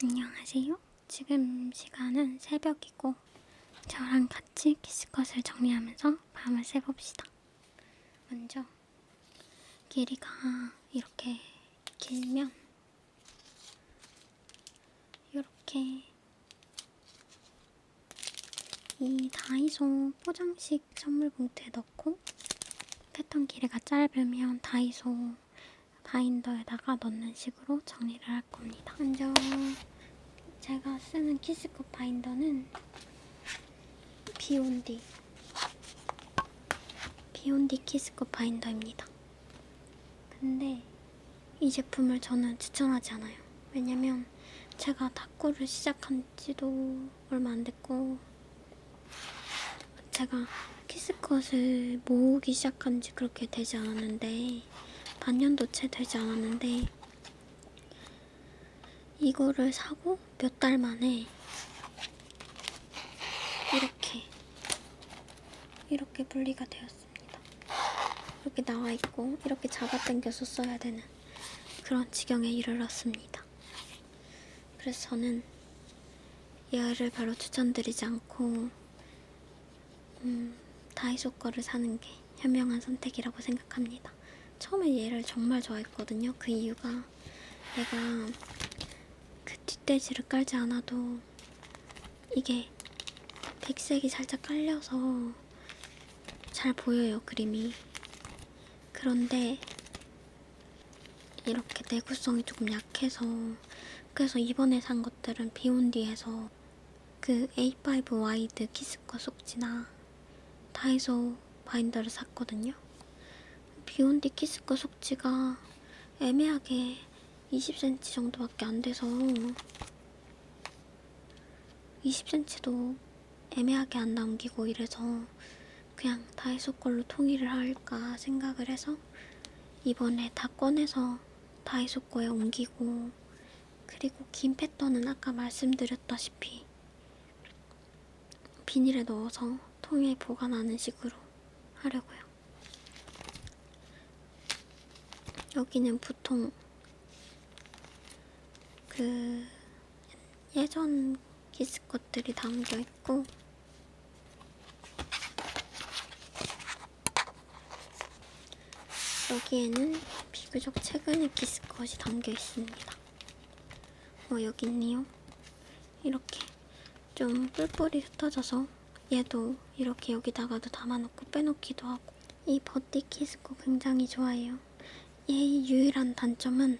안녕하세요. 지금 시간은 새벽이고 저랑 같이 키스컷을 정리하면서 밤을 새봅시다. 먼저 길이가 이렇게 길면 이렇게 이 다이소 포장식 선물 봉투에 넣고 패턴 길이가 짧으면 다이소 바인더에다가 넣는 식으로 정리를 할 겁니다. 먼저 제가 쓰는 키스컷 바인더는 비욘디 키스컷 바인더입니다. 근데 이 제품을 저는 추천하지 않아요. 왜냐면 제가 탁구를 시작한 지도 얼마 안 됐고 제가 키스컷을 모으기 시작한 지 그렇게 되지 않았는데 반년도 채 되지 않았는데 이거를 사고 몇 달 만에 이렇게 분리가 되었습니다. 이렇게 나와 있고 이렇게 잡아당겨서 써야 되는 그런 지경에 이르렀습니다. 그래서 저는 얘를 별로 추천드리지 않고 다이소 거를 사는 게 현명한 선택이라고 생각합니다. 처음에 얘를 정말 좋아했거든요. 그 이유가 얘가 그 뒷돼지를 깔지 않아도 이게 백색이 살짝 깔려서 잘 보여요, 그림이. 그런데 이렇게 내구성이 조금 약해서 그래서 이번에 산 것들은 비욘디에서 그 A5 와이드 키스컷 속지나 다이소 바인더를 샀거든요. 비욘디 키스컷 속지가 애매하게 20cm 정도밖에 안 돼서 20cm도 애매하게 안 남기고 이래서 그냥 다이소 걸로 통일을 할까 생각을 해서 이번에 다 꺼내서 다이소 거에 옮기고 그리고 긴 패턴은 아까 말씀드렸다시피 비닐에 넣어서 통에 보관하는 식으로 하려고요. 여기는 보통 그 예전 키스컷들이 담겨있고 여기에는 비교적 최근의 키스컷이 담겨있습니다. 여기 있네요. 이렇게 좀 뿔뿔이 흩어져서 얘도 이렇게 여기다가도 담아놓고 빼놓기도 하고 이 버티 키스컷 굉장히 좋아해요. 얘의 유일한 단점은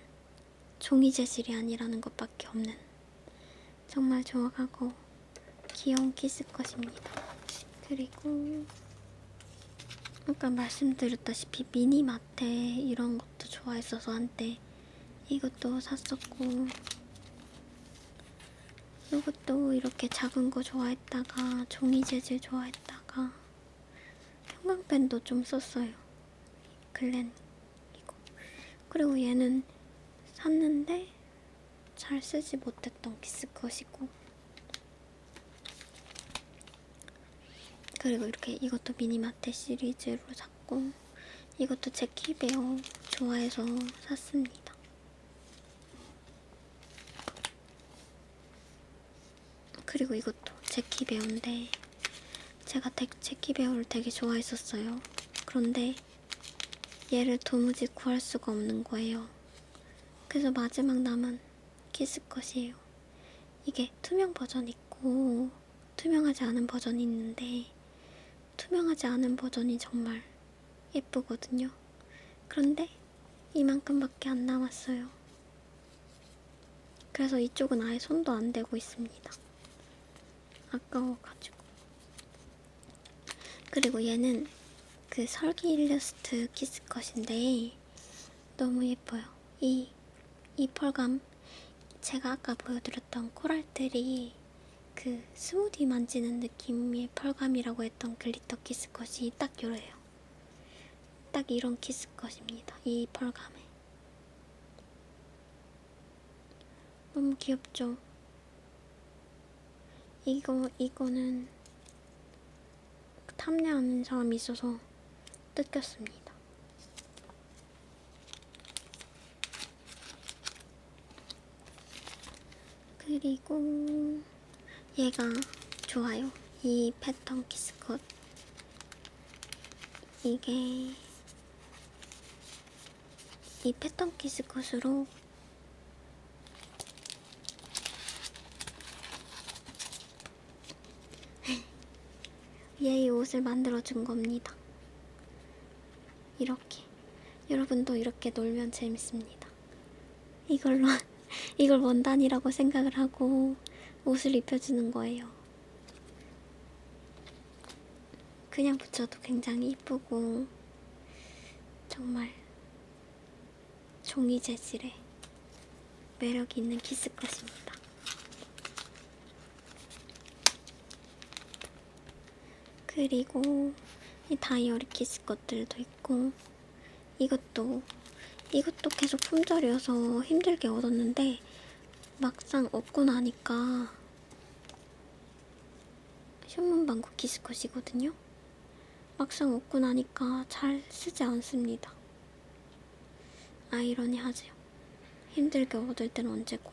종이 재질이 아니라는 것밖에 없는 정말 좋아하고 귀여운 키스컷입니다. 그리고 아까 말씀드렸다시피 미니마테 이런 것도 좋아했어서 한때 이것도 샀었고 이것도 이렇게 작은 거 좋아했다가 종이 재질 좋아했다가 형광펜도 좀 썼어요. 글렌 이거. 그리고 얘는 샀는데 잘 쓰지 못했던 키스컷이고 그리고 이렇게 이것도 미니마테 시리즈로 샀고 이것도 제키베어 좋아해서 샀습니다. 그리고 이것도 제키베어인데 제가 제키베어를 되게 좋아했었어요. 그런데 얘를 도무지 구할 수가 없는 거예요. 그래서 마지막 남은 키스컷이에요. 이게 투명 버전이 있고 투명하지 않은 버전이 있는데 투명하지 않은 버전이 정말 예쁘거든요. 그런데 이만큼밖에 안 남았어요. 그래서 이쪽은 아예 손도 안 대고 있습니다. 아까워가지고. 그리고 얘는 그 설기 일러스트 키스컷인데 너무 예뻐요. 이 펄감 제가 아까 보여드렸던 코랄들이 그 스무디 만지는 느낌의 펄감이라고 했던 글리터 키스컷이 딱 이래요. 딱 이런 키스컷입니다. 이 펄감에. 너무 귀엽죠? 이거는 탐내하는 사람이 있어서 뜯겼습니다. 그리고 얘가 좋아요. 이 패턴 키스컷. 이게 이 패턴 키스컷으로 얘의 옷을 만들어준 겁니다. 이렇게. 여러분도 이렇게 놀면 재밌습니다. 이걸로 이걸 원단이라고 생각을 하고 옷을 입혀주는 거예요. 그냥 붙여도 굉장히 이쁘고 정말 종이 재질의 매력이 있는 키스컷입니다. 그리고 이 다이어리 키스컷들도 있고 이것도 계속 품절이어서 힘들게 얻었는데 막상 얻고 나니까 현문방구 키스컷이거든요. 막상 얻고 나니까 잘 쓰지 않습니다. 아이러니하죠. 힘들게 얻을 때는 언제고.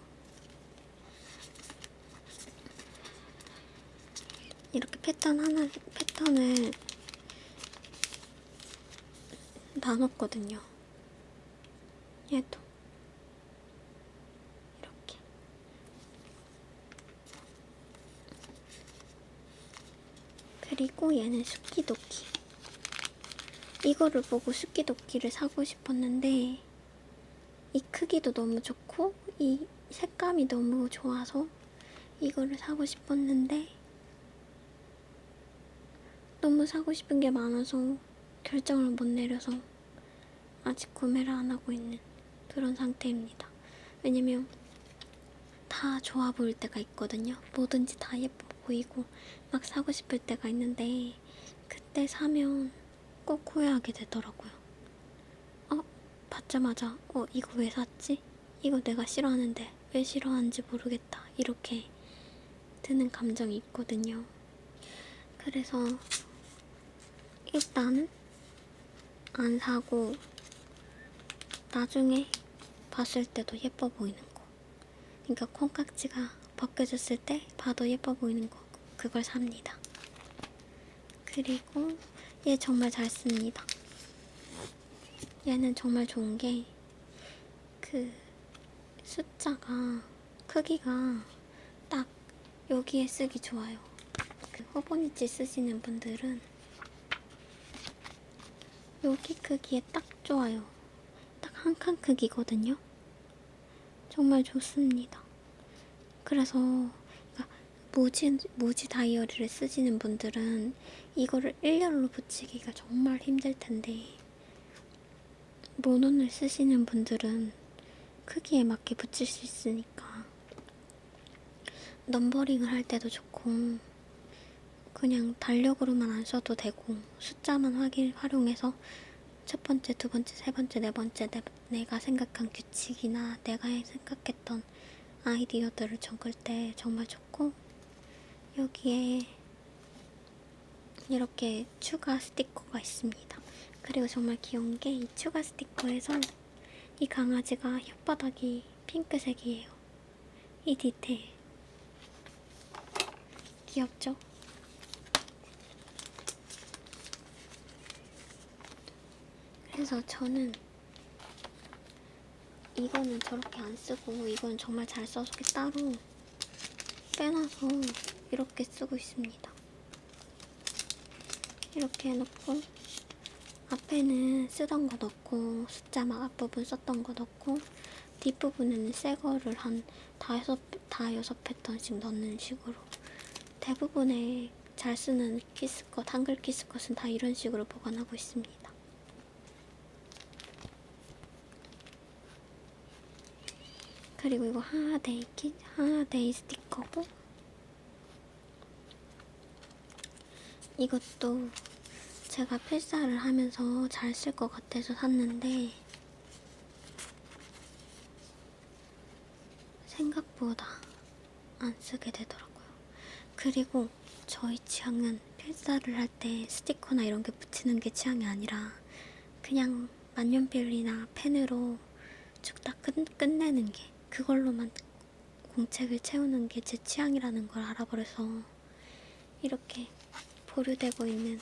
이렇게 패턴을 나눴거든요. 얘도 이렇게. 그리고 얘는 수키도키. 이거를 보고 수키도키를 사고 싶었는데 이 크기도 너무 좋고 이 색감이 너무 좋아서 이거를 사고 싶었는데 너무 사고 싶은 게 많아서 결정을 못 내려서 아직 구매를 안 하고 있는 그런 상태입니다. 왜냐면 다 좋아 보일 때가 있거든요. 뭐든지 다 예뻐 보이고 막 사고 싶을 때가 있는데 그때 사면 꼭 후회하게 되더라고요. 받자마자 이거 왜 샀지? 이거 내가 싫어하는데 왜 싫어하는지 모르겠다. 이렇게 드는 감정이 있거든요. 그래서 일단 안 사고 나중에 봤을 때도 예뻐 보이는 거. 그러니까 콩깍지가 벗겨졌을 때 봐도 예뻐 보이는 거. 그걸 삽니다. 그리고 얘 정말 잘 씁니다. 얘는 정말 좋은 게 그 숫자가 크기가 딱 여기에 쓰기 좋아요. 그 호보니치 쓰시는 분들은 여기 크기에 딱 좋아요. 딱 한 칸 크기거든요. 정말 좋습니다. 그래서 무지 다이어리를 쓰시는 분들은 이거를 일렬로 붙이기가 정말 힘들 텐데 모논을 쓰시는 분들은 크기에 맞게 붙일 수 있으니까 넘버링을 할 때도 좋고 그냥 달력으로만 안 써도 되고 숫자만 활용해서 첫 번째, 두 번째, 세 번째, 네 번째 내가 생각한 규칙이나 내가 생각했던 아이디어들을 적을 때 정말 좋고 여기에 이렇게 추가 스티커가 있습니다. 그리고 정말 귀여운 게 이 추가 스티커에서 이 강아지가 혓바닥이 핑크색이에요. 이 디테일 귀엽죠? 그래서 저는 이거는 저렇게 안 쓰고 이건 정말 잘 써서 따로 빼놔서 이렇게 쓰고 있습니다. 이렇게 해놓고 앞에는 쓰던 거 넣고 숫자 막 앞부분 썼던 거 넣고 뒷부분에는 새 거를 한 다여섯 패턴씩 넣는 식으로 대부분의 잘 쓰는 키스컷, 한글 키스컷은 다 이런 식으로 보관하고 있습니다. 그리고 이거 하나데이 스티커고 이것도 제가 필사를 하면서 잘 쓸 것 같아서 샀는데 생각보다 안 쓰게 되더라고요. 그리고 저희 취향은 필사를 할 때 스티커나 이런 게 붙이는 게 취향이 아니라 그냥 만년필이나 펜으로 쭉 다 끝내는 게 그걸로만 공책을 채우는 게 제 취향이라는 걸 알아버려서 이렇게 보류되고 있는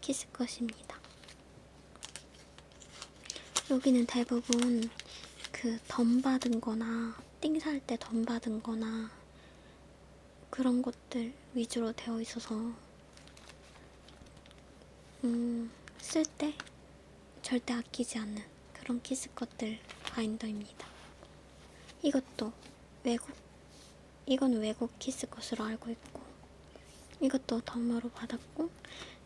키스컷입니다. 여기는 대부분 그 덤 받은 거나 띵 살 때 덤 받은 거나 그런 것들 위주로 되어 있어서 쓸 때 절대 아끼지 않는 그런 키스컷들 바인더입니다. 이것도 이건 외국 키스컷으로 알고 있고, 이것도 덤으로 받았고,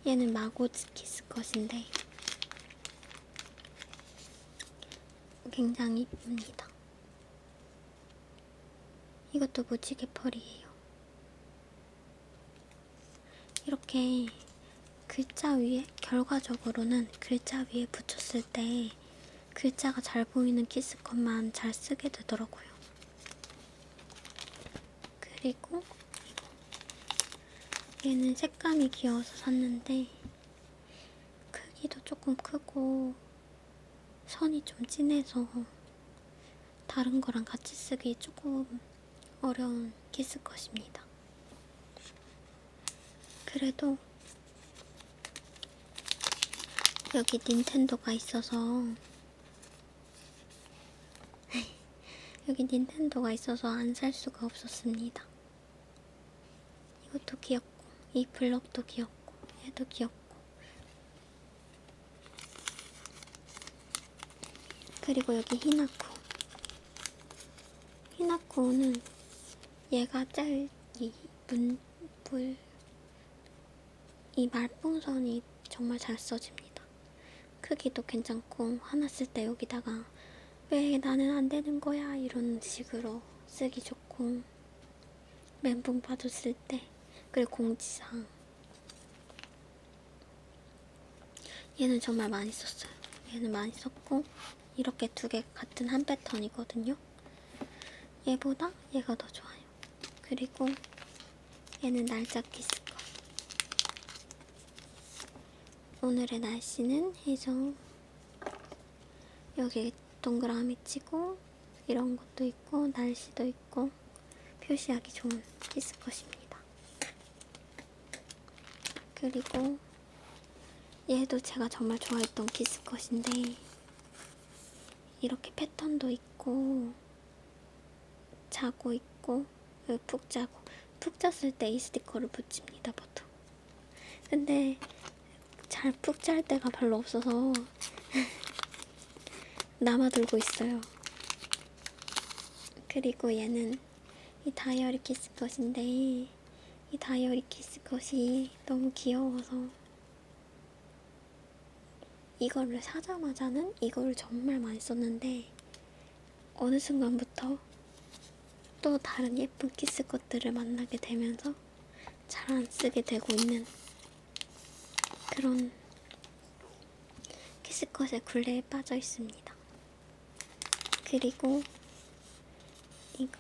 얘는 마고즈 키스컷인데 굉장히 이쁩니다. 이것도 무지개 펄이에요. 이렇게 글자 위에, 결과적으로는 글자 위에 붙였을 때 글자가 잘 보이는 키스컷만 잘 쓰게 되더라고요. 그리고 얘는 색감이 귀여워서 샀는데 크기도 조금 크고 선이 좀 진해서 다른 거랑 같이 쓰기 조금 어려운 키스컷입니다. 그래도 여기 닌텐도가 있어서 안 살 수가 없었습니다. 이것도 귀엽고, 이 블럭도 귀엽고, 얘도 귀엽고. 그리고 여기 히나코는 얘가 이 말풍선이 정말 잘 써집니다. 크기도 괜찮고, 하나 쓸 때 여기다가 왜 나는 안 되는 거야 이런 식으로 쓰기 좋고, 멘붕 받았을 때, 그리고 공지사항, 얘는 정말 많이 썼어요. 얘는 많이 썼고, 이렇게 두 개 같은 한 패턴이거든요. 얘보다 얘가 더 좋아요. 그리고 얘는 날짜 키스컷. 오늘의 날씨는 해서 여기 동그라미 치고 이런 것도 있고 날씨도 있고 표시하기 좋은 키스컷입니다. 그리고 얘도 제가 정말 좋아했던 키스컷인데 이렇게 패턴도 있고 자고 있고 푹 자고, 푹 잤을 때 이 스티커를 붙입니다 보통. 근데 잘 푹 잘 때가 별로 없어서 남아돌고 있어요. 그리고 얘는 이 다이어리 키스컷인데 이 다이어리 키스컷이 너무 귀여워서 이거를 사자마자는 이거를 정말 많이 썼는데 어느 순간부터 또 다른 예쁜 키스컷들을 만나게 되면서 잘 안 쓰게 되고 있는 그런 키스컷의 굴레에 빠져 있습니다. 그리고 이거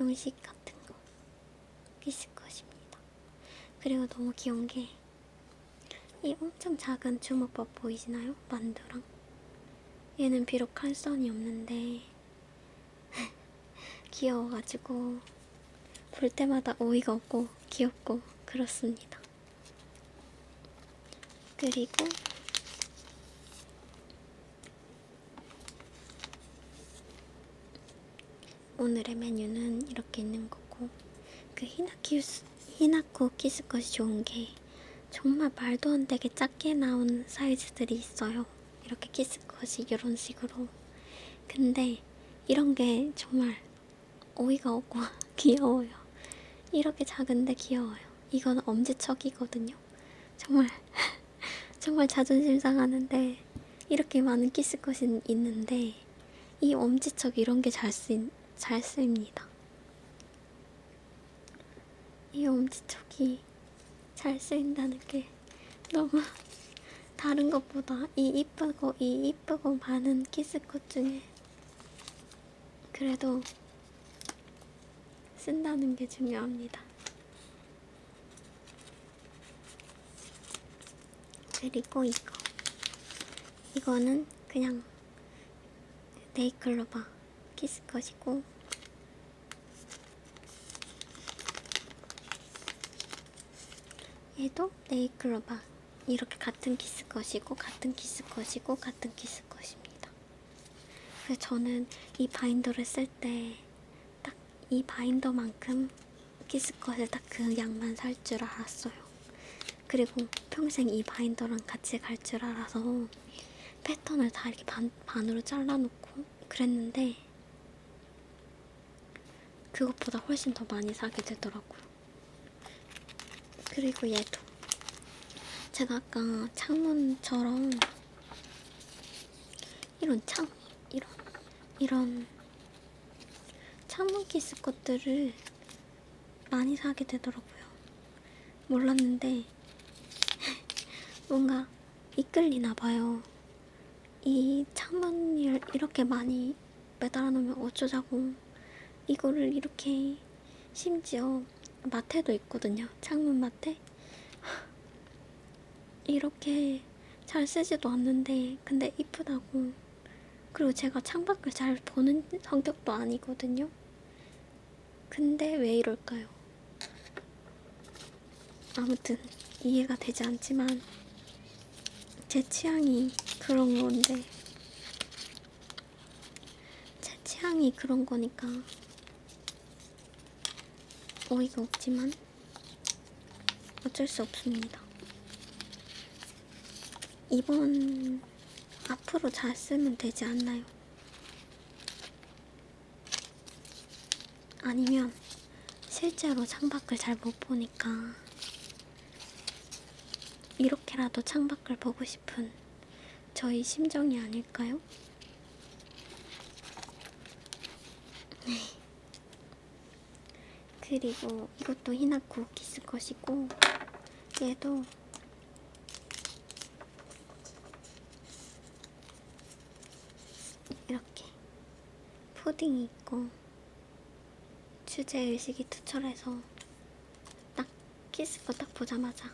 음식 같은 거 키스컷입니다. 그리고 너무 귀여운 게 이 엄청 작은 주먹밥 보이시나요? 만두랑 얘는 비록 칼선이 없는데 귀여워가지고 볼 때마다 어이가 없고 귀엽고 그렇습니다. 그리고 오늘의 메뉴는 이렇게 있는 거고, 그 히나코 키스컷이 좋은 게 정말 말도 안 되게 작게 나온 사이즈들이 있어요. 이렇게 키스컷이 이런 식으로. 근데 이런 게 정말 어이가 없고 귀여워요. 이렇게 작은데 귀여워요. 이건 엄지척이거든요. 정말 정말 자존심 상하는데 이렇게 많은 키스컷이 있는데 이 엄지척 이런 게 잘 쓰입니다. 이 엄지척이 잘 쓰인다는 게 너무 다른 것보다 이 이쁘고 많은 키스컷 중에 그래도 쓴다는 게 중요합니다. 그리고 이거는 그냥 네이클로바 키스컷이고 얘도 네이클로바. 이렇게 같은 키스 컷이고 같은 키스 컷이고 같은 키스 컷입니다. 그래서 저는 이 바인더를 쓸 때 딱 이 바인더만큼 키스 컷을 딱 그 양만 살 줄 알았어요. 그리고 평생 이 바인더랑 같이 갈 줄 알아서 패턴을 다 이렇게 반으로 잘라놓고 그랬는데 그것보다 훨씬 더 많이 사게 되더라고요. 그리고 얘도 제가 아까 창문처럼 이런 창문 키스 것들을 많이 사게 되더라고요. 몰랐는데 뭔가 이끌리나 봐요. 이 창문을 이렇게 많이 매달아 놓으면 어쩌자고. 이거를 이렇게 심지어 마테도 있거든요. 창문 마테. 이렇게 잘 쓰지도 않는데 근데 이쁘다고. 그리고 제가 창밖을 잘 보는 성격도 아니거든요. 근데 왜 이럴까요? 아무튼 이해가 되지 않지만 제 취향이 그런 건데 제 취향이 그런 거니까 어이가 없지만 어쩔 수 없습니다. 앞으로 잘 쓰면 되지 않나요? 아니면 실제로 창밖을 잘 못 보니까 이렇게라도 창밖을 보고 싶은 저희 심정이 아닐까요? 그리고 이것도 히나코 키스 컷이고 얘도 이렇게 푸딩이 있고 주제의식이 투철해서 딱 키스 컷 딱 보자마자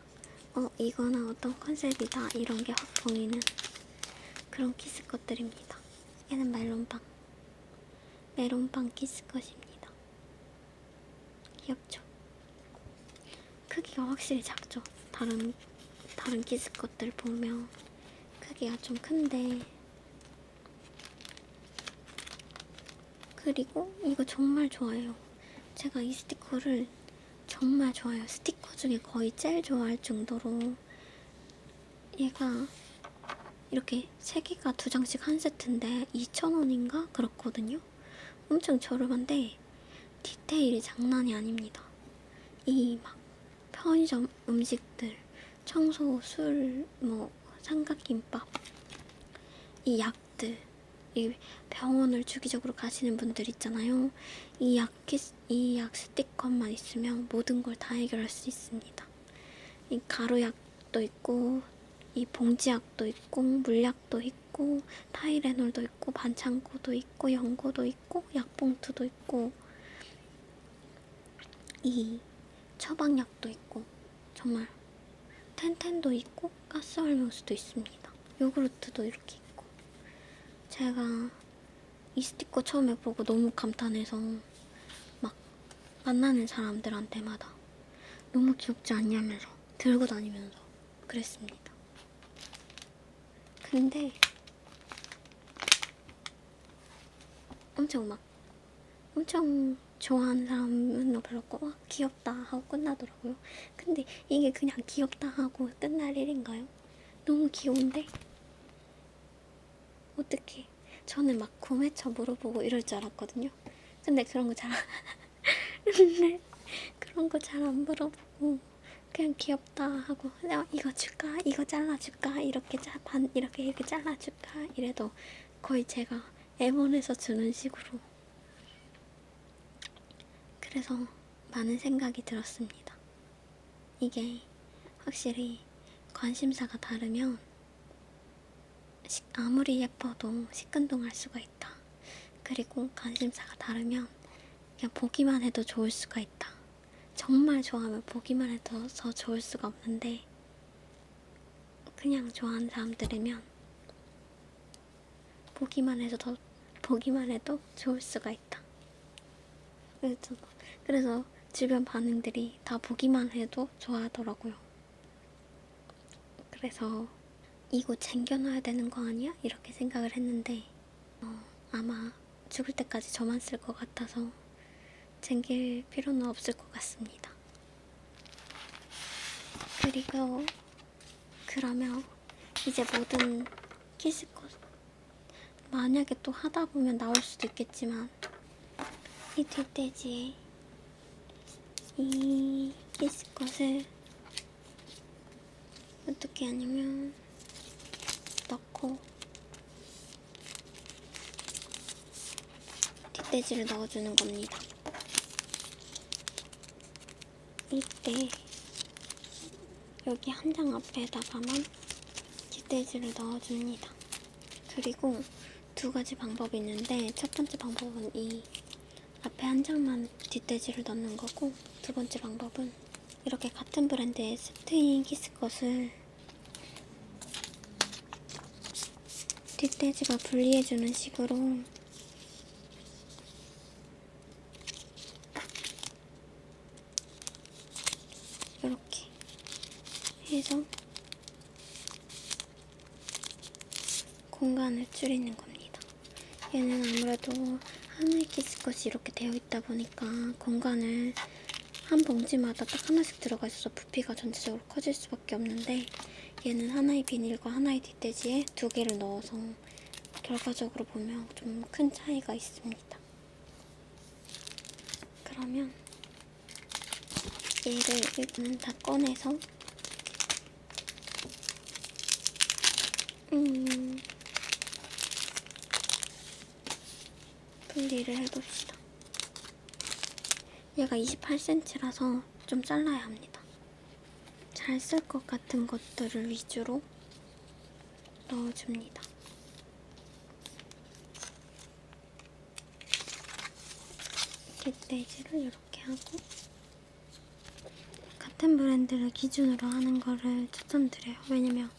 이거는 어떤 컨셉이다 이런 게 확 보이는 그런 키스 컷들입니다. 얘는 메론빵 키스 컷입니다. 귀엽죠? 크기가 확실히 작죠? 다른 키스 컷들 보면 크기가 좀 큰데 그리고 이거 정말 좋아해요. 제가 이 스티커를 정말 좋아해요. 스티커 중에 거의 제일 좋아할 정도로 얘가 이렇게 3개가 2장씩 한 세트인데 2,000원인가? 그렇거든요. 엄청 저렴한데 디테일이 장난이 아닙니다. 이 막 편의점 음식들, 청소, 술, 삼각김밥, 이 약들, 이 병원을 주기적으로 가시는 분들 있잖아요. 이 약 스티커만 있으면 모든 걸 다 해결할 수 있습니다. 이 가루약도 있고 이 봉지약도 있고 물약도 있고 타이레놀도 있고 반창고도 있고 연고도 있고 약봉투도 있고 이 처방약도 있고 정말 텐텐도 있고 가스알못도 있습니다. 요구르트도 이렇게 있고 제가 이 스티커 처음에 보고 너무 감탄해서 막 만나는 사람들한테마다 너무 귀엽지 않냐면서 들고 다니면서 그랬습니다. 근데 엄청 좋아하는 사람은 별로 없고 귀엽다 하고 끝나더라고요. 근데 이게 그냥 귀엽다 하고 끝날 일인가요? 너무 귀여운데? 어떡해. 저는 막 구매처 물어보고 이럴 줄 알았거든요. 근데 그런 거 잘 안 물어보고 그냥 귀엽다 하고 이거 줄까? 이거 잘라줄까? 이렇게 잘라줄까? 이래도 거의 제가 애원해서 주는 식으로. 그래서 많은 생각이 들었습니다. 이게 확실히 관심사가 다르면 아무리 예뻐도 시큰둥할 수가 있다. 그리고 관심사가 다르면 그냥 보기만 해도 좋을 수가 있다. 정말 좋아하면 보기만 해도 더 좋을 수가 없는데 그냥 좋아하는 사람들이면 보기만 해도 좋을 수가 있다. 그래서 주변 반응들이 다 보기만 해도 좋아하더라고요. 그래서 이거 챙겨놔야 되는 거 아니야? 이렇게 생각을 했는데 아마 죽을 때까지 저만 쓸 것 같아서 챙길 필요는 없을 것 같습니다. 그리고 그러면 이제 모든 키스컷 만약에 또 하다 보면 나올 수도 있겠지만 이 뒷돼지에 이 키스컷을 어떻게 하냐면 넣고 뒷돼지를 넣어주는 겁니다. 이때 여기 한 장 앞에다가만 뒷돼지를 넣어줍니다. 그리고 두 가지 방법이 있는데 첫 번째 방법은 이 앞에 한 장만 뒷돼지를 넣는 거고 두 번째 방법은 이렇게 같은 브랜드의 세트인 키스컷을 뒷돼지가 분리해주는 식으로 이렇게 해서 공간을 줄이는 겁니다. 얘는 아무래도 하나의 키스컷이 이렇게 되어 있다 보니까 공간을 한 봉지마다 딱 하나씩 들어가 있어서 부피가 전체적으로 커질 수밖에 없는데 얘는 하나의 비닐과 하나의 뒷돼지에 두 개를 넣어서 결과적으로 보면 좀 큰 차이가 있습니다. 그러면 얘를 일단은 다 꺼내서 분리를 해봅시다. 얘가 28cm라서 좀 잘라야 합니다. 잘 쓸 것 같은 것들을 위주로 넣어줍니다. 뒷돼지를 이렇게 하고 같은 브랜드를 기준으로 하는 거를 추천드려요. 왜냐면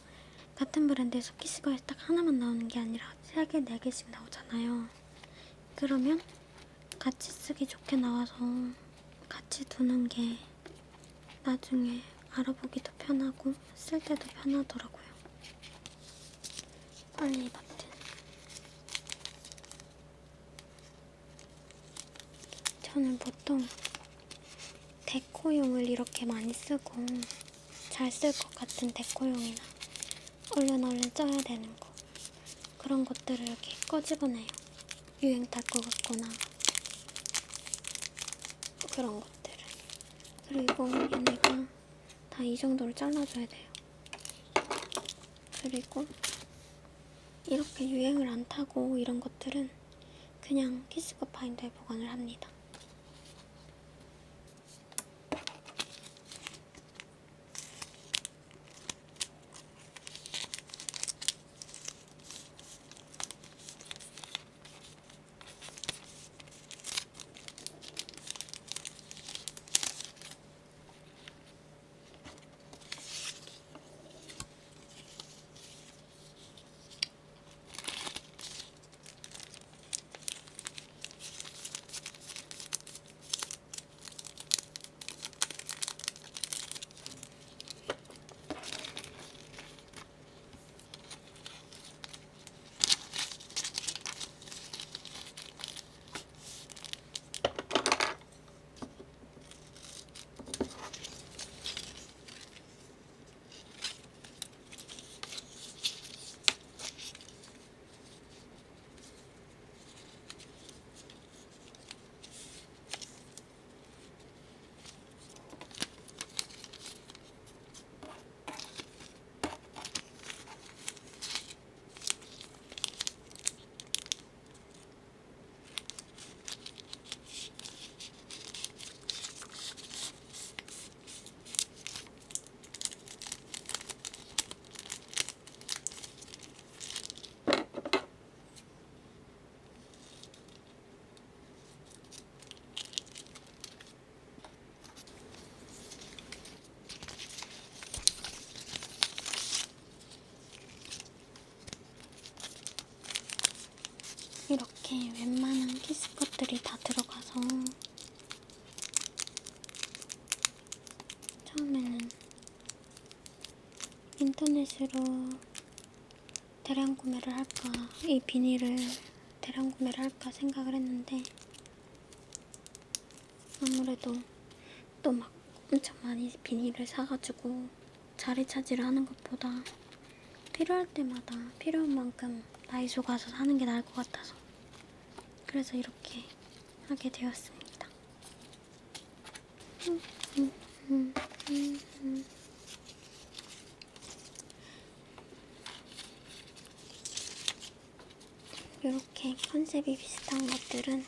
같은 브랜드에서 키스걸이 딱 하나만 나오는 게 아니라 3개, 4개씩 나오잖아요. 그러면 같이 쓰기 좋게 나와서 같이 두는 게 나중에 알아보기도 편하고 쓸 때도 편하더라고요. 빨리 버튼. 저는 보통 데코용을 이렇게 많이 쓰고 잘 쓸 것 같은 데코용이나 얼른 써야 되는 거 그런 것들을 이렇게 꺼집어내요. 유행 탈 것 같거나 그런 것들을. 그리고 얘네가 다 이 정도로 잘라줘야 돼요. 그리고 이렇게 유행을 안 타고 이런 것들은 그냥 키스컷 바인더에 보관을 합니다. 인터넷으로 대량 구매를 할까, 이 비닐을 대량 구매를 할까 생각을 했는데 아무래도 또 막 엄청 많이 비닐을 사가지고 자리 차지를 하는 것보다 필요할 때마다 필요한 만큼 다이소 가서 사는 게 나을 것 같아서 그래서 이렇게 하게 되었습니다. 이렇게 컨셉이 비슷한 것들은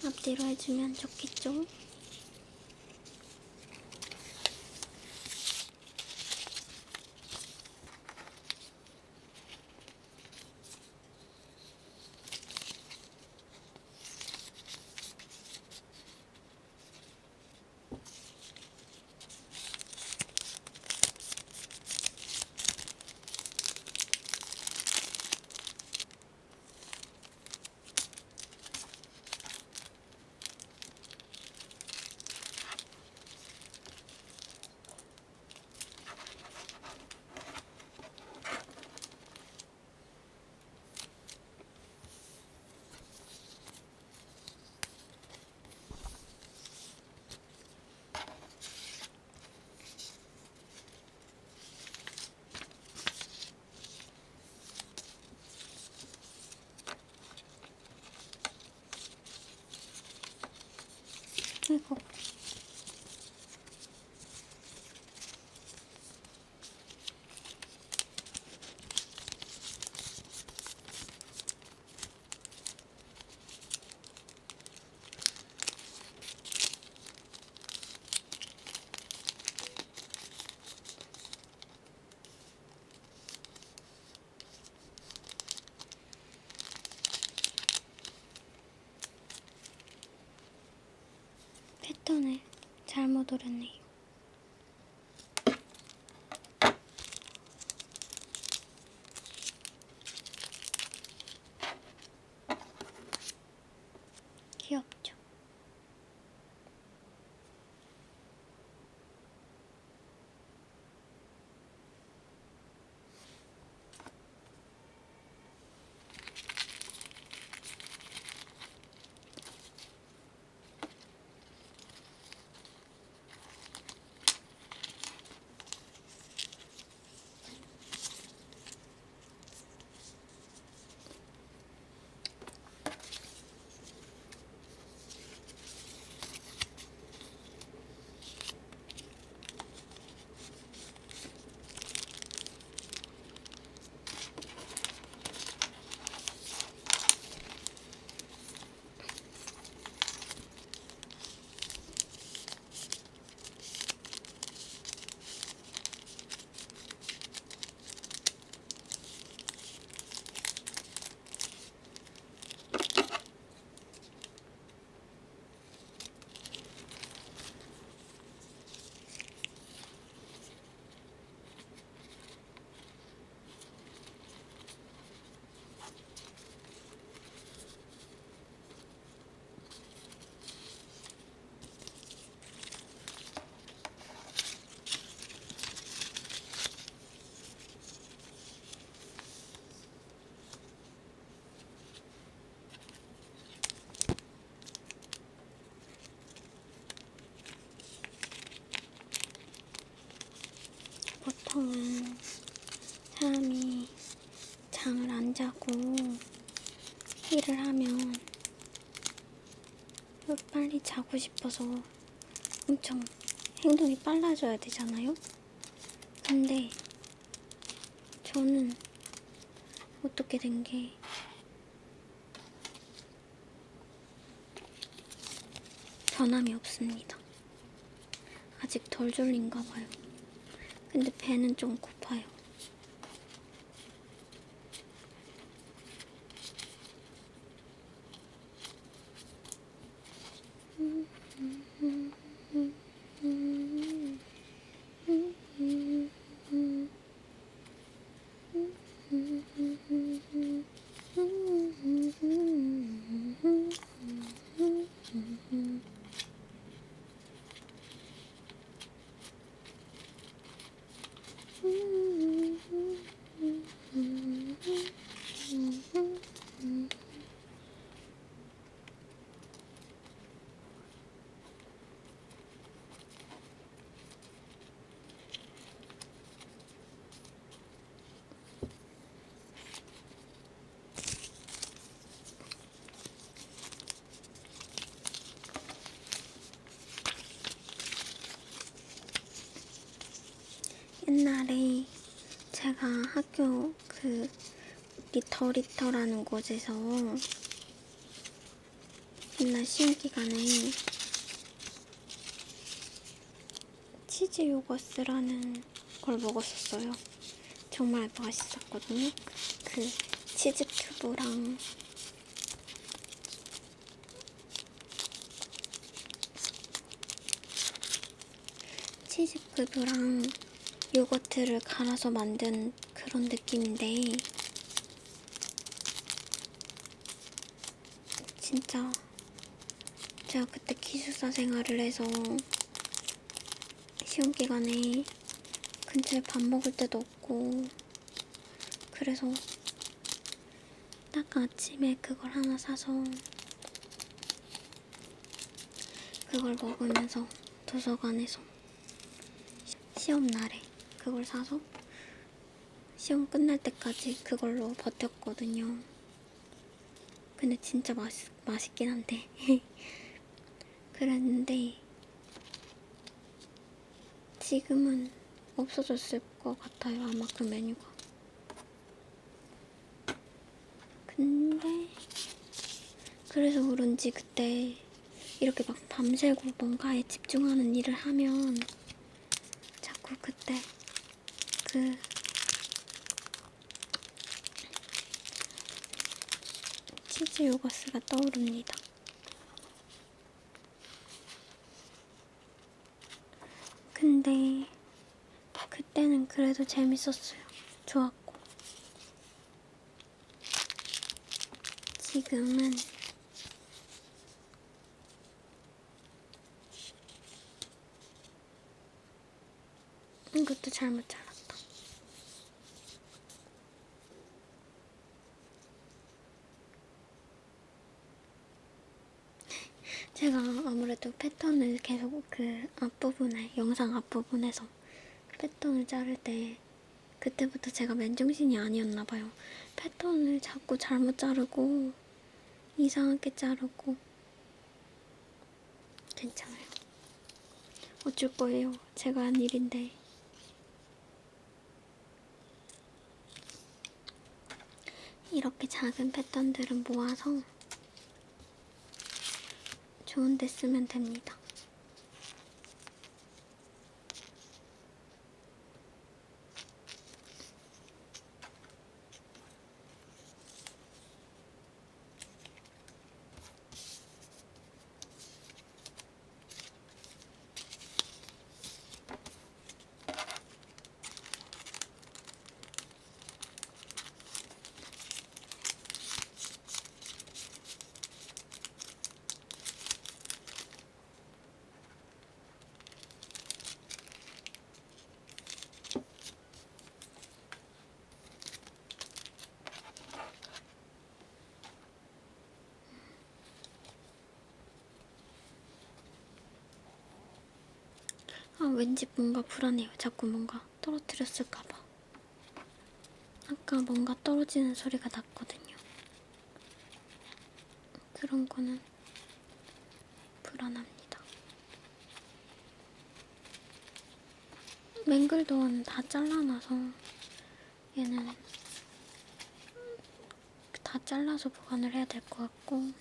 앞뒤로 해주면 좋겠죠? 이거 패턴을 잘못 오렸네요. 귀엽죠? 보통은 사람이 잠을 안 자고 일을 하면 빨리 자고 싶어서 엄청 행동이 빨라져야 되잖아요? 근데 저는 어떻게 된 게 변함이 없습니다. 아직 덜 졸린가 봐요. 근데 배는 좀 고파요. 옛날에 제가 학교 그 리터라는 곳에서 옛날 시험 기간에 치즈 요거스라는 걸 먹었었어요. 정말 맛있었거든요. 그 치즈 큐브랑 치즈 큐브랑 요거트를 갈아서 만든 그런 느낌인데 진짜 제가 그때 기숙사 생활을 해서 시험 기간에 근처에 밥 먹을 데도 없고 그래서 딱 아침에 그걸 하나 사서 그걸 먹으면서 도서관에서 시험 날에 그걸 사서 시험 끝날 때까지 그걸로 버텼거든요. 근데 진짜 맛있긴 한데 그랬는데 지금은 없어졌을 것 같아요. 아마 그 메뉴가. 근데 그래서 그런지 그때 이렇게 막 밤새고 뭔가에 집중하는 일을 하면 자꾸 그때 그 치즈 요거스가 떠오릅니다. 근데 그때는 그래도 재밌었어요. 좋았고. 지금은 이것도 잘못 잘랐다. 제가 아무래도 패턴을 계속 그 앞부분에, 영상 앞부분에서 패턴을 자를 때 그때부터 제가 맨정신이 아니었나봐요. 패턴을 자꾸 잘못 자르고 이상하게 자르고 괜찮아요. 어쩔 거예요. 제가 한 일인데. 이렇게 작은 패턴들은 모아서 좋은 데 쓰면 됩니다. 왠지 뭔가 불안해요. 자꾸 뭔가 떨어뜨렸을까봐. 아까 뭔가 떨어지는 소리가 났거든요. 그런 거는 불안합니다. 맹글도어는 다 잘라놔서 얘는 다 잘라서 보관을 해야 될 것 같고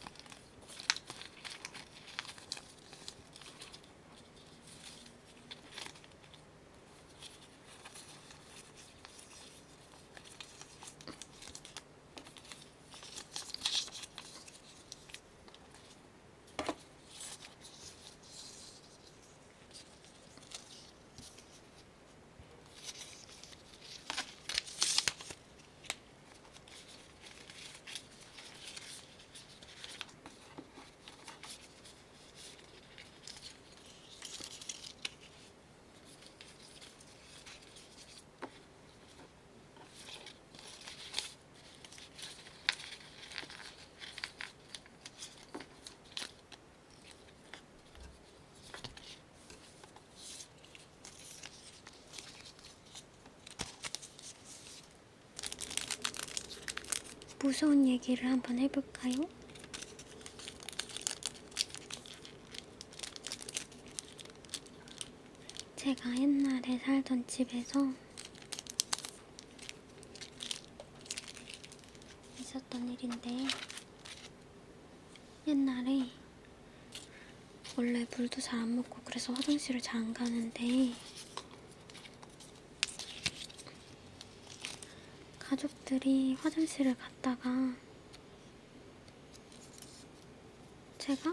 무서운 얘기를 한번 해볼까요? 제가 옛날에 살던 집에서 있었던 일인데, 옛날에 원래 물도 잘 안 먹고 그래서 화장실을 잘 안 가는데, 가족들이 화장실을 갔다가 제가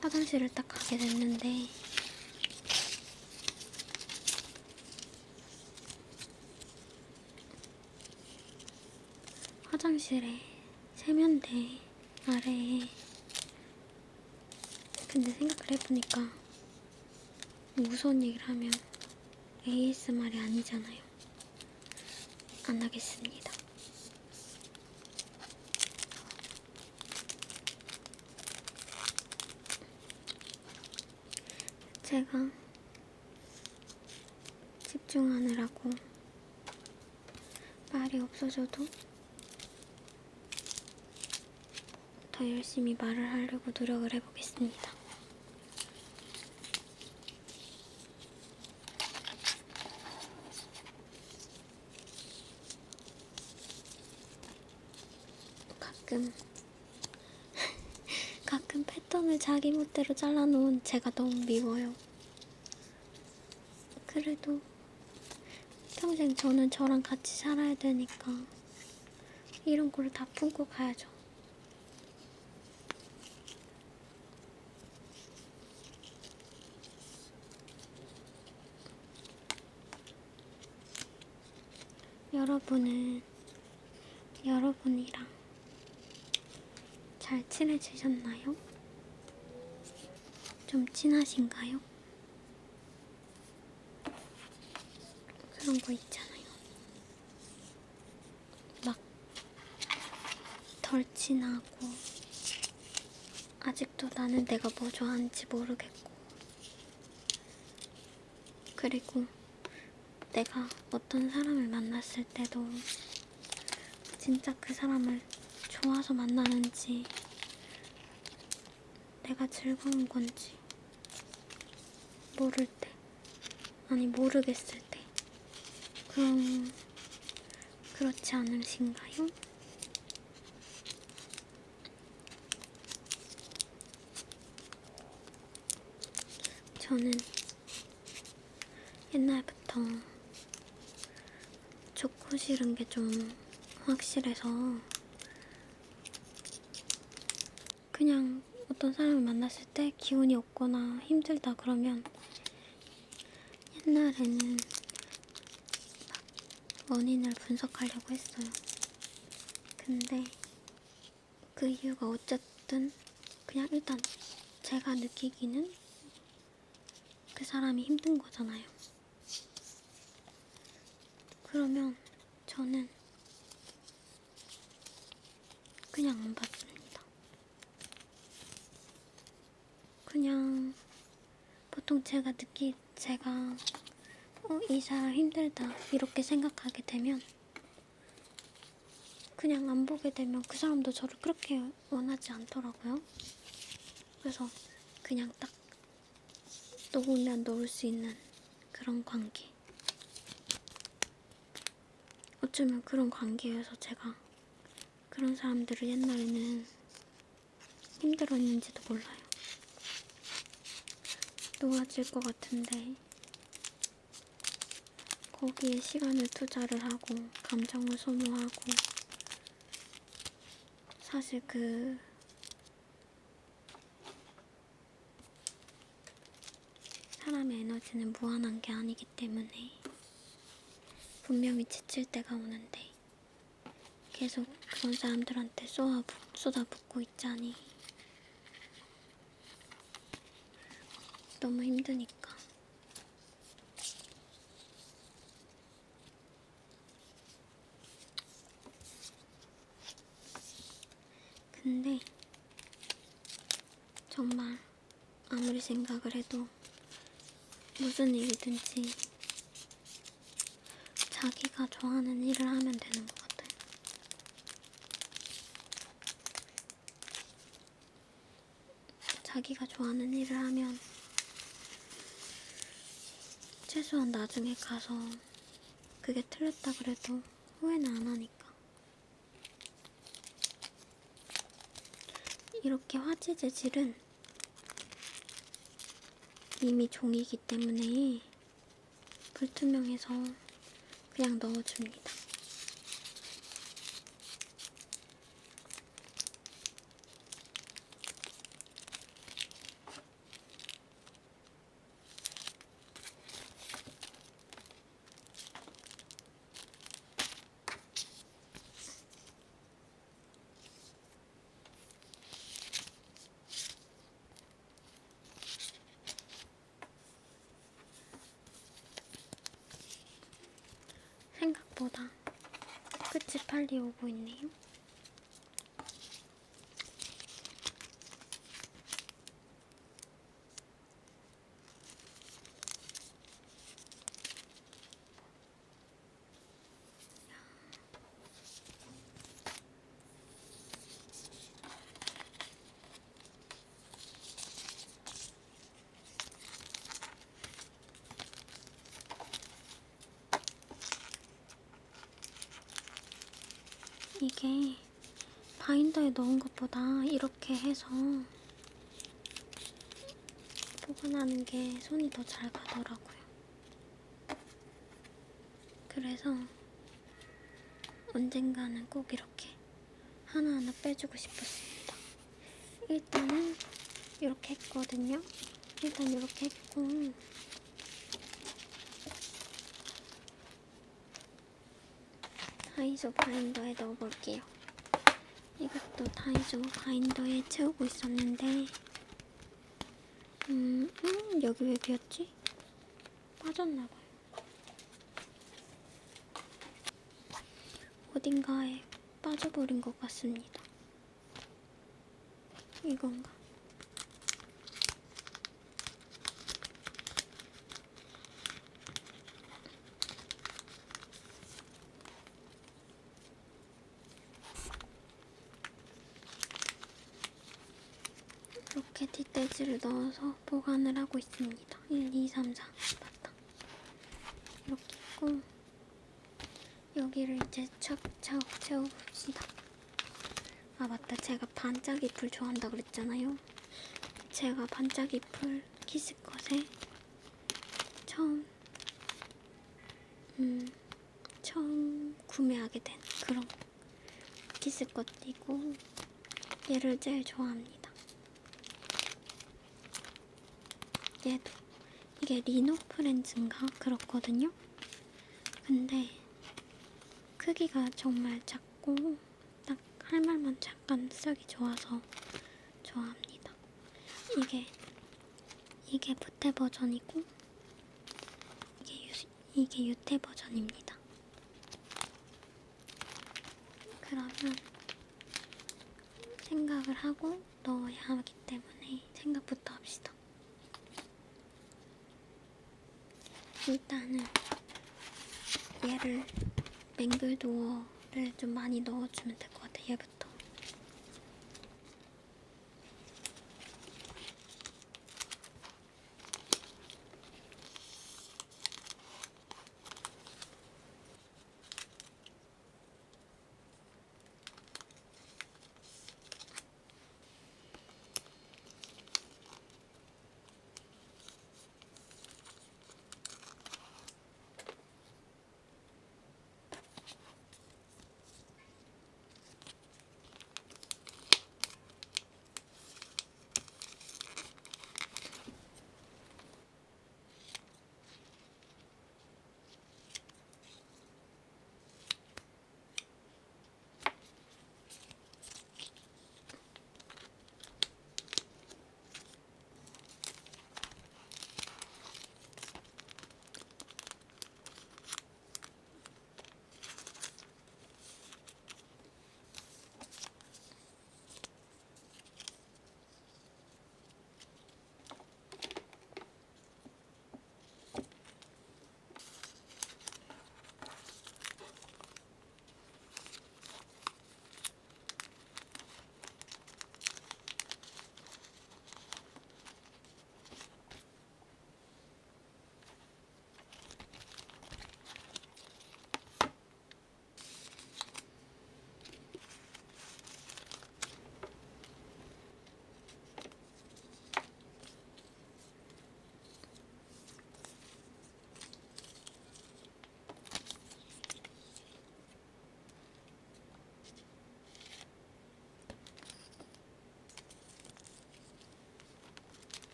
화장실을 딱 가게 됐는데, 화장실에 세면대 아래에, 근데 생각을 해보니까 무서운 얘기를 하면 ASMR이 아니잖아요. 안 하겠습니다. 제가 집중하느라고 말이 없어져도 더 열심히 말을 하려고 노력을 해보겠습니다. 가끔 패턴을 자기 멋대로 잘라놓은 제가 너무 미워요. 그래도 평생 저는 저랑 같이 살아야 되니까 이런 걸 다 품고 가야죠. 여러분은 여러분이랑 잘 친해지셨나요? 좀 친하신가요? 그런 거 있잖아요. 막 덜 친하고 아직도 나는 내가 뭐 좋아하는지 모르겠고, 그리고 내가 어떤 사람을 만났을 때도 진짜 그 사람을 좋아서 만나는지 내가 즐거운 건지 모를 때, 아니 모르겠을 때, 그렇지 않으신가요? 저는 옛날부터 좋고 싫은 게 좀 확실해서 그냥 어떤 사람을 만났을 때 기운이 없거나 힘들다 그러면 옛날에는 막 원인을 분석하려고 했어요. 근데 그 이유가 어쨌든 그냥 일단 제가 느끼기는 그 사람이 힘든 거잖아요. 그러면 저는 그냥 안 받습니다. 그냥 보통 제가 이 사람 힘들다 이렇게 생각하게 되면 그냥 안 보게 되면 그 사람도 저를 그렇게 원하지 않더라고요. 그래서 그냥 딱 놓으면 놓을 수 있는 그런 관계. 어쩌면 그런 관계여서 제가 그런 사람들을 옛날에는 힘들었는지도 몰라요. 놓아질 것 같은데 거기에 시간을 투자를 하고 감정을 소모하고, 사실 그 사람의 에너지는 무한한 게 아니기 때문에 분명히 지칠 때가 오는데 계속 그런 사람들한테 쏟아붓고 있자니 너무 힘드니까. 근데 정말 아무리 생각을 해도 무슨 일이든지 자기가 좋아하는 일을 하면 되는 것 같아요. 자기가 좋아하는 일을 하면 최소한 나중에 가서 그게 틀렸다 그래도 후회는 안 하니까. 이렇게 화재 재질은 이미 종이기 때문에 불투명해서 그냥 넣어줍니다. 생각보다 끝이 빨리 오고 있네요. 이게 바인더에 넣은 것보다 이렇게 해서 보관하는 게 손이 더 잘 가더라고요. 그래서 언젠가는 꼭 이렇게 하나하나 빼주고 싶었습니다. 일단은 이렇게 했거든요. 일단 이렇게 했고, 다이소 바인더에 넣어볼게요. 이것도 다이소 바인더에 채우고 있었는데 여기 왜 비었지? 빠졌나봐요. 어딘가에 빠져버린 것 같습니다. 이건가? 이렇게 뒷돼지를 넣어서 보관을 하고 있습니다. 1, 2, 3, 4 맞다. 이렇게 있고 여기를 이제 차곡차곡 채워봅시다. 아 맞다, 제가 반짝이풀 좋아한다 그랬잖아요. 제가 반짝이풀 키스컷에 처음 구매하게 된 그런 키스컷이고 얘를 제일 좋아합니다. 얘도 이게 리노 프렌즈인가 그렇거든요. 근데 크기가 정말 작고 딱 할 말만 잠깐 쓰기 좋아서 좋아합니다. 이게 붓테 버전이고 이게 유테 버전입니다. 그러면 생각을 하고 넣어야 하기 때문에 생각부터 합시다. 일단은 얘를 맹글도어를 좀 많이 넣어주면 될 것 같아. 얘부터.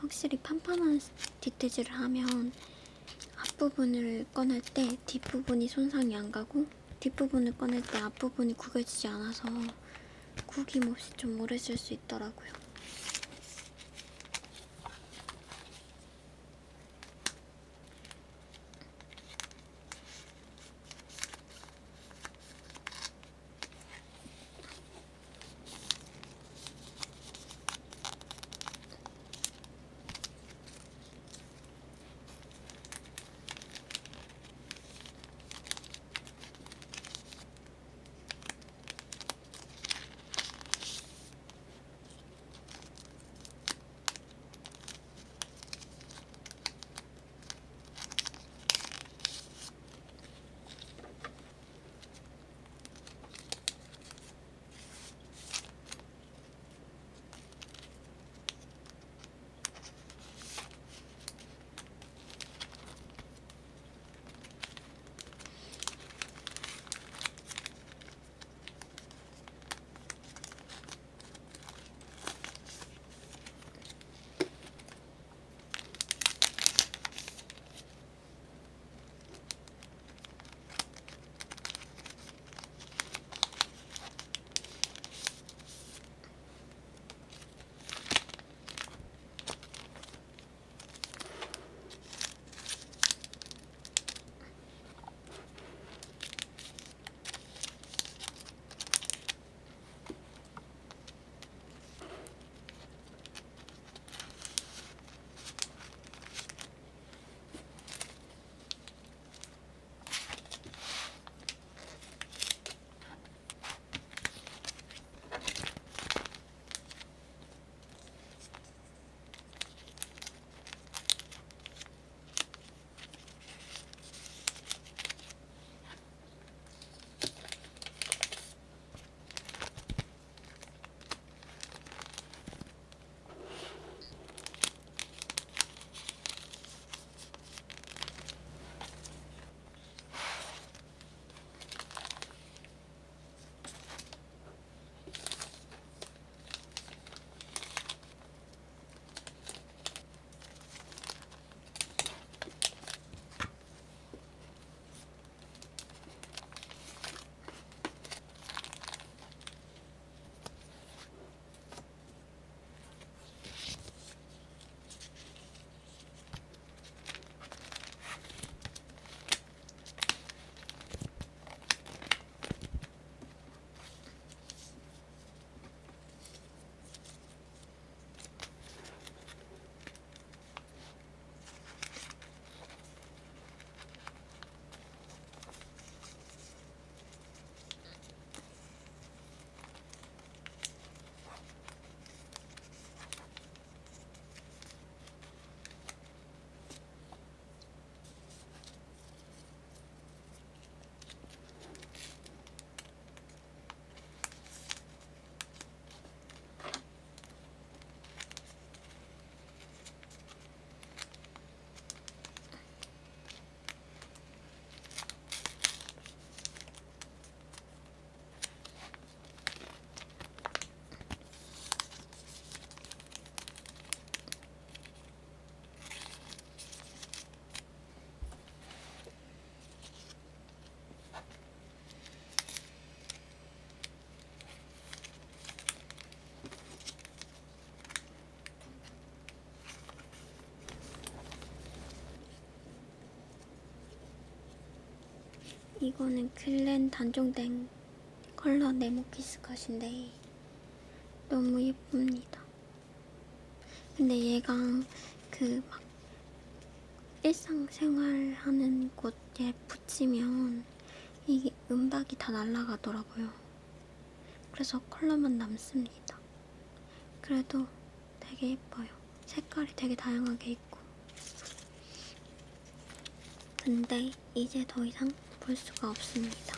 확실히 판판한 뒷뜨질을 하면 앞부분을 꺼낼 때 뒷부분이 손상이 안 가고 뒷부분을 꺼낼 때 앞부분이 구겨지지 않아서 구김 없이 좀 오래 쓸 수 있더라고요. 이거는 글렌 단종된 컬러 네모키스 컷인데 너무 예쁩니다. 근데 얘가 그 막 일상생활 하는 곳에 붙이면 이게 은박이 다 날아가더라고요. 그래서 컬러만 남습니다. 그래도 되게 예뻐요. 색깔이 되게 다양하게 있고. 근데 이제 더 이상 볼 수가 없습니다.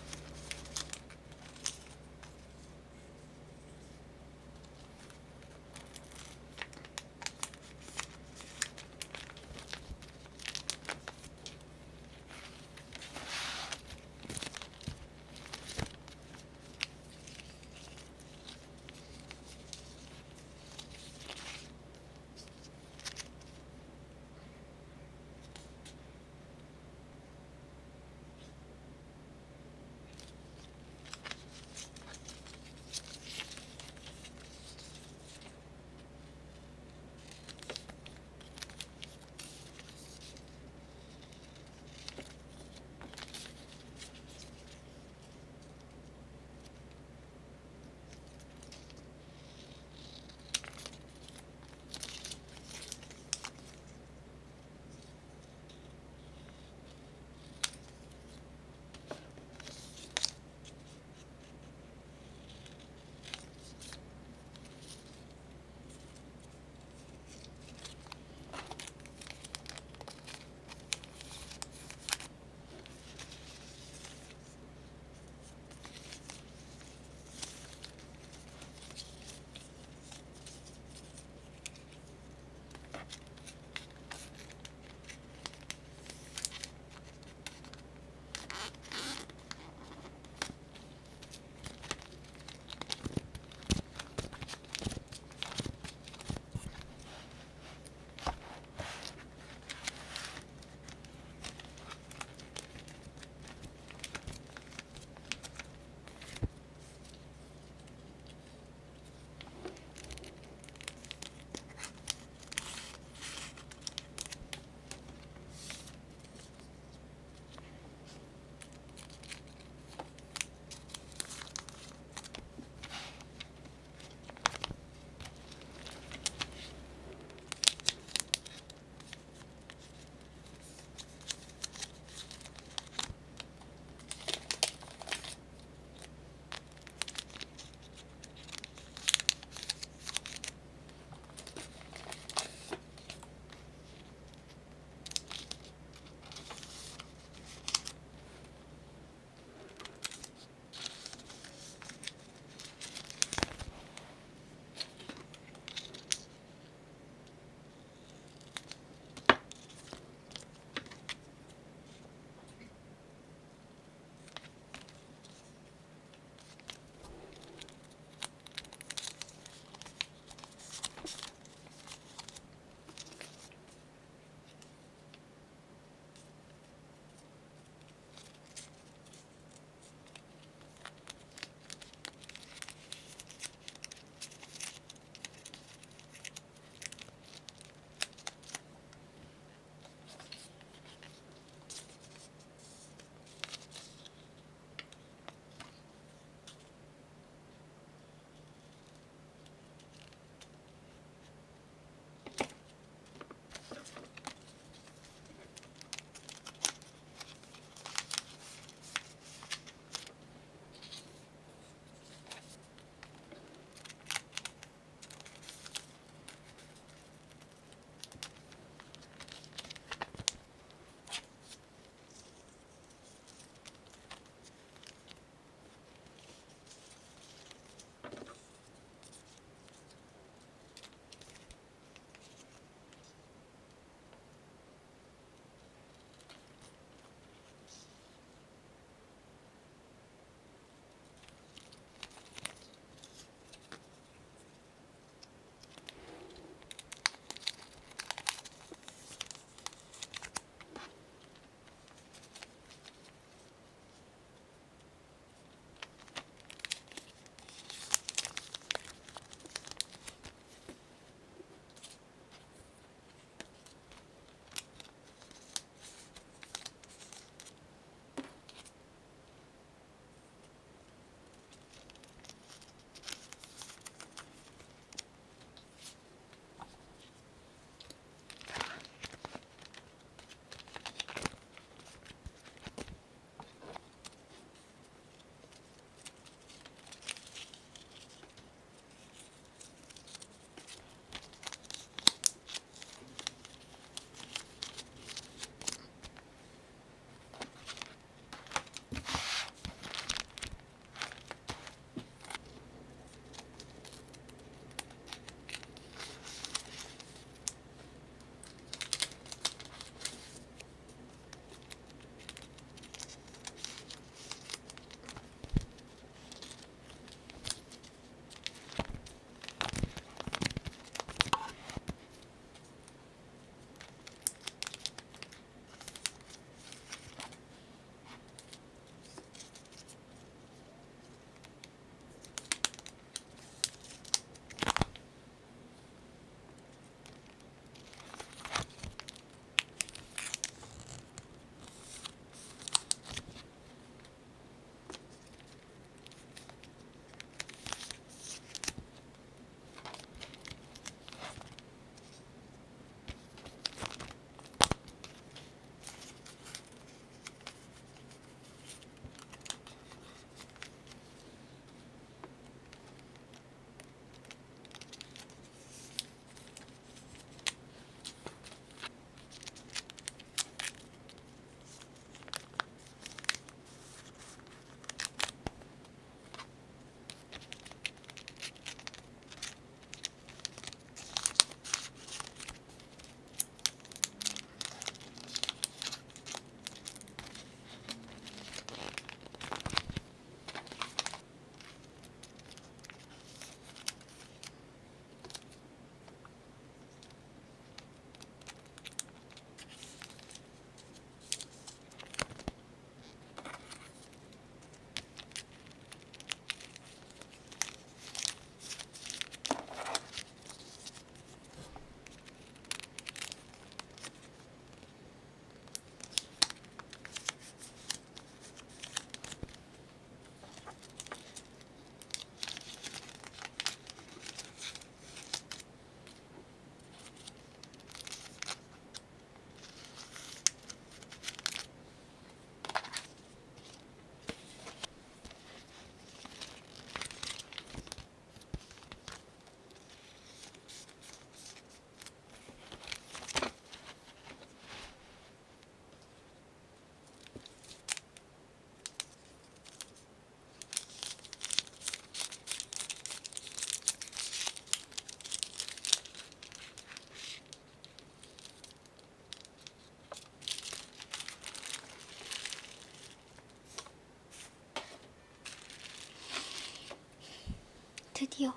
드디어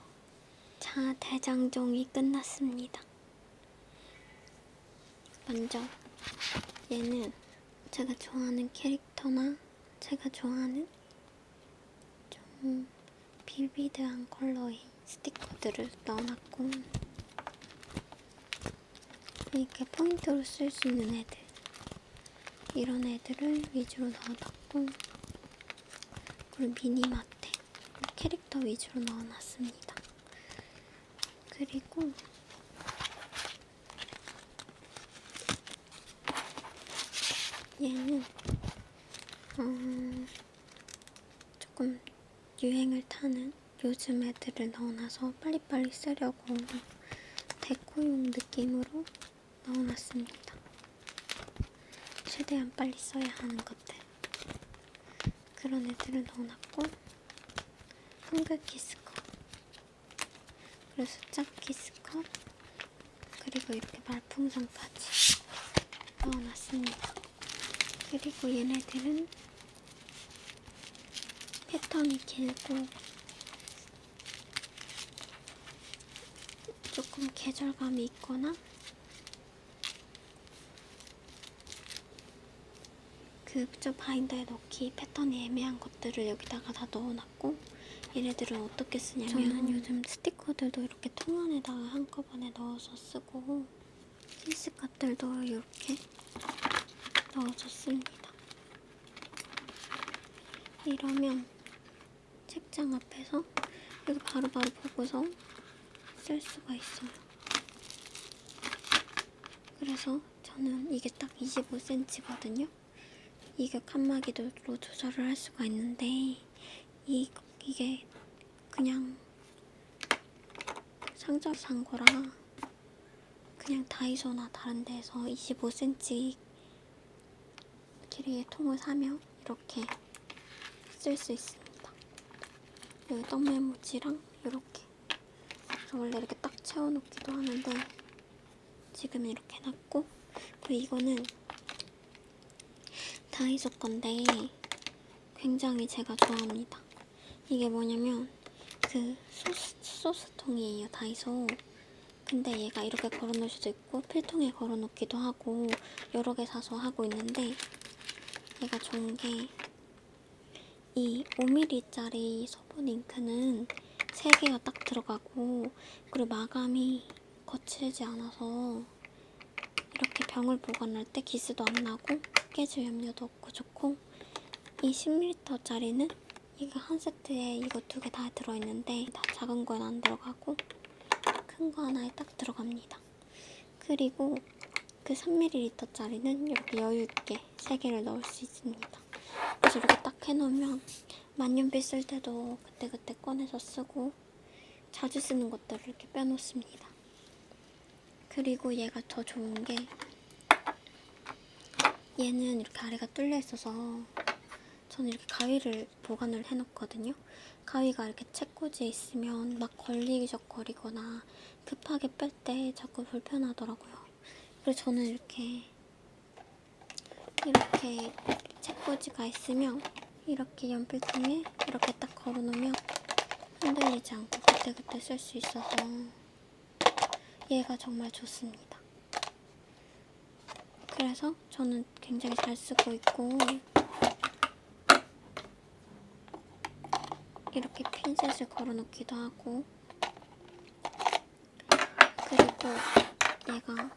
자 대장정이 끝났습니다. 먼저 얘는 제가 좋아하는 캐릭터나 제가 좋아하는 좀 비비드한 컬러의 스티커들을 넣어놨고, 이렇게 포인트로 쓸 수 있는 애들, 이런 애들을 위주로 넣어놨고, 그리고 미니마테 캐릭터 위주로 넣어놨습니다. 그리고 얘는 조금 유행을 타는 요즘 애들을 넣어놔서 빨리빨리 쓰려고 데코용 느낌으로 넣어놨습니다. 최대한 빨리 써야 하는 것들, 그런 애들을 넣어놨고, 한글 키스컵, 그리고 숫자 키스컵, 그리고 이렇게 말풍선까지 넣어놨습니다. 그리고 얘네들은 패턴이 길고 조금 계절감이 있거나 저 바인더에 넣기 패턴이 애매한 것들을 여기다가 다 넣어놨고, 얘네들은 어떻게 쓰냐면, 저는 요즘 스티커들도 이렇게 통 안에다가 한꺼번에 넣어서 쓰고, 케이스값들도 이렇게 넣어서 씁니다. 이러면 책장 앞에서 이거 바로바로 보고서 쓸 수가 있어요. 그래서 저는 이게 딱 25cm거든요. 이게 칸막이로 조절을 할 수가 있는데, 이게 그냥 상점에서 산 거라 그냥 다이소나 다른 데에서 25cm 길이의 통을 사면 이렇게 쓸 수 있습니다. 여기 떡메모지랑 이렇게, 그래서 원래 이렇게 딱 채워놓기도 하는데 지금 이렇게 해놨고, 그리고 이거는 다이소 건데 굉장히 제가 좋아합니다. 이게 뭐냐면 그 소스통이에요, 다이소. 근데 얘가 이렇게 걸어놓을 수도 있고 필통에 걸어놓기도 하고 여러 개 사서 하고 있는데, 얘가 좋은 게 이 5mm짜리 소분 잉크는 3개가 딱 들어가고, 그리고 마감이 거칠지 않아서 이렇게 병을 보관할 때 기스도 안 나고 깨질 염려도 없고 좋고, 이 10ml짜리는 이거 한 세트에 이거 2개 다 들어있는데 다 작은 건 안 들어가고 큰 거 하나에 딱 들어갑니다. 그리고 그 3ml짜리는 이렇게 여유있게 3개를 넣을 수 있습니다. 그래서 이렇게 딱 해놓으면 만년필 쓸 때도 그때그때 꺼내서 쓰고, 자주 쓰는 것들을 이렇게 빼놓습니다. 그리고 얘가 더 좋은 게, 얘는 이렇게 아래가 뚫려 있어서 저는 이렇게 가위를 보관을 해놓거든요. 가위가 이렇게 책꽂이에 있으면 막 걸리적거리거나 급하게 뺄 때 자꾸 불편하더라고요. 그래서 저는 이렇게 책꽂이가 있으면 이렇게 연필통에 이렇게 딱 걸어놓으면 흔들리지 않고 그때그때 쓸 수 있어서 얘가 정말 좋습니다. 그래서 저는 굉장히 잘 쓰고 있고, 이렇게 핀셋을 걸어놓기도 하고, 그리고 얘가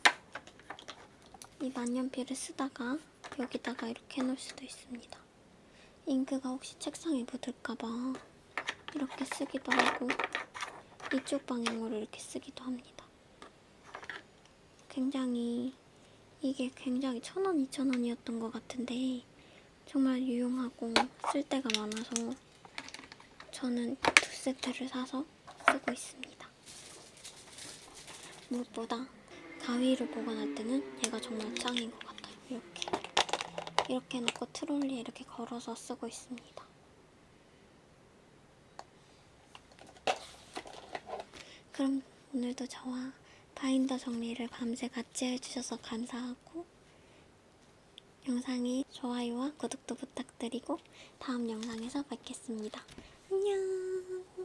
이 만년필을 쓰다가 여기다가 이렇게 해놓을 수도 있습니다. 잉크가 혹시 책상에 묻을까봐 이렇게 쓰기도 하고, 이쪽 방향으로 이렇게 쓰기도 합니다. 이게 굉장히 1,000원, 2,000원이었던 것 같은데 정말 유용하고 쓸 데가 많아서 저는 2세트를 사서 쓰고 있습니다. 무엇보다 가위를 보관할 때는 얘가 정말 짱인 것 같아요. 이렇게 해놓고 트롤리에 이렇게 걸어서 쓰고 있습니다. 그럼 오늘도 저와 바인더 정리를 밤새 같이 해주셔서 감사하고, 영상에 좋아요와 구독도 부탁드리고 다음 영상에서 뵙겠습니다. 안녕.